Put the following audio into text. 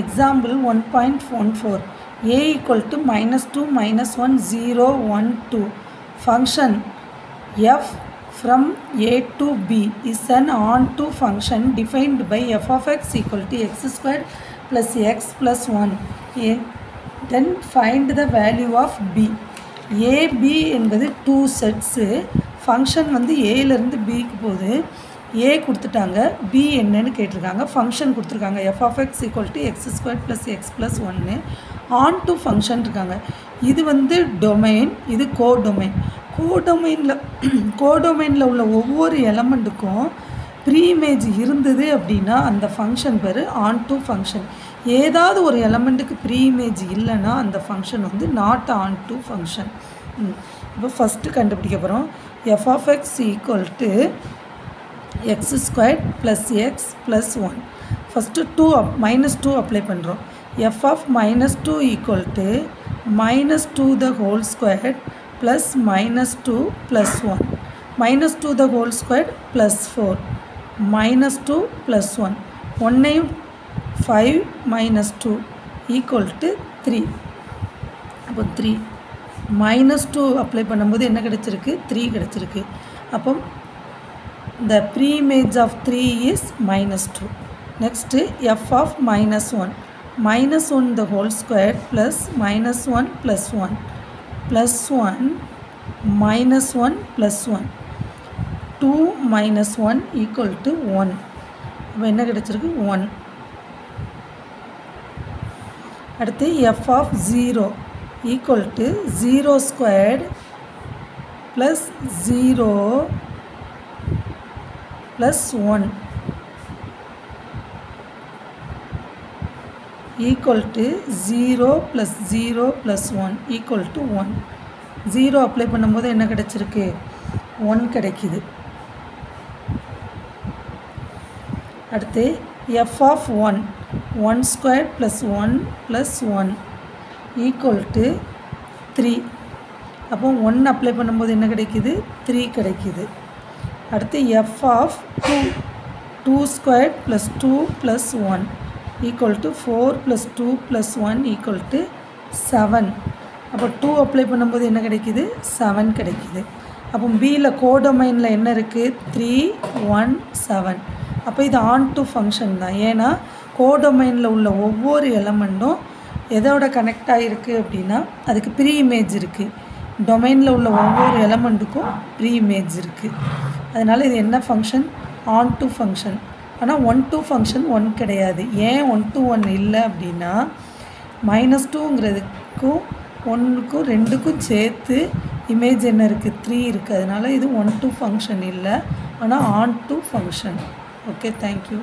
Example 1.14. A equal to -2, -1, 0, 1, 2. Function f from a to b is an onto function defined by f of x equal to x squared plus x plus 1. Then find the value of b. a, b என்பது 2 sets. Function வந்து a இருந்து b க்கு போகுது. a கொடுத்துட்டாங்க, b என்னன்னு கேட்டிருக்காங்க, function கொடுத்துருக்காங்க f of x equal to x squared plus x plus 1. on to function இருக்காங்க. இது வந்து டொமைன், இது கோடொமைன். கோடொமைனில் உள்ள ஒவ்வொரு எலமெண்ட்டுக்கும் ப்ரீஇமேஜ் இருந்தது அப்படின்னா அந்த ஃபங்க்ஷன் பேர் ஆன் டு ஃபங்க்ஷன். ஏதாவது ஒரு எலமெண்ட்டுக்கு ப்ரீஇமேஜ் இல்லைன்னா அந்த ஃபங்க்ஷன் வந்து நாட் ஆன் டு ஃபங்க்ஷன். இப்போ ஃபஸ்ட்டு கண்டுபிடிக்க போகிறோம். f of x equal to x squared plus x plus 1. First -2 apply பண்ணுறோம். f of -2 equal to -2 the whole squared plus -2 plus 1. -2 the whole squared plus 4. -2 plus 1. 1 5 -2 equal to 3. அப்போ 3 -2 apply பண்ணும்போது என்ன கிடச்சிருக்கு? 3 கிடச்சிருக்கு. அப்போ the preimage of 3 is -2. Next f of -1. -1 the whole squared plus -1 plus 1. plus 1 -1 plus 1. 2 minus 1 equal to 1. அப்போ என்ன கிடச்சிருக்கு? 1. அடுத்து f of 0 equal to 0 squared plus 0 plus 1 equal to 0 plus 0 plus 1 equal to 1. 0 apply பண்ணும்போது என்ன கிடைச்சிருக்கு? 1 கிடைக்குது. அடுத்து f of 1 1 squared plus 1 plus 1 equal to 3. அப்போ 1 அப்ளை பண்ணும்போது என்ன கிடைக்குது? 3 கிடைக்குது. அடுத்து f of 2 squared plus 2 plus 1 equal to 4 plus 2 plus 1 equal to 7. அப்போ 2 அப்ளை பண்ணும்போது என்ன கிடைக்குது? 7 கிடைக்குது. அப்போ பியில் கோடொமைனில் என்ன இருக்குது? 3 1 7. அப்போ இது ஆன் டு ஃபங்க்ஷன் தான். ஏன்னா கோடொமைனில் உள்ள ஒவ்வொரு எலமெண்ட்டும் எதோட கனெக்ட் ஆகிருக்கு அப்படின்னா அதுக்கு ப்ரீ இமேஜ் இருக்குது. டொமைனில் உள்ள ஒவ்வொரு எலமெண்ட்டுக்கும் ப்ரீ இமேஜ் இருக்குது. அதனால் இது என்ன ஃபங்க்ஷன்? On to function. ஆனால் 1 to ஃபங்க்ஷன் 1 கிடையாது. ஏன் 1 to 1 இல்லை அப்படின்னா -2ங்கிறதுக்கும் 1க்கும் 2க்கும் சேர்த்து இமேஜ் என்ன இருக்குது? 3 இருக்குது. அதனால் இது 1 to ஃபங்க்ஷன் இல்லை, ஆனால் on to function. Okay, thank you.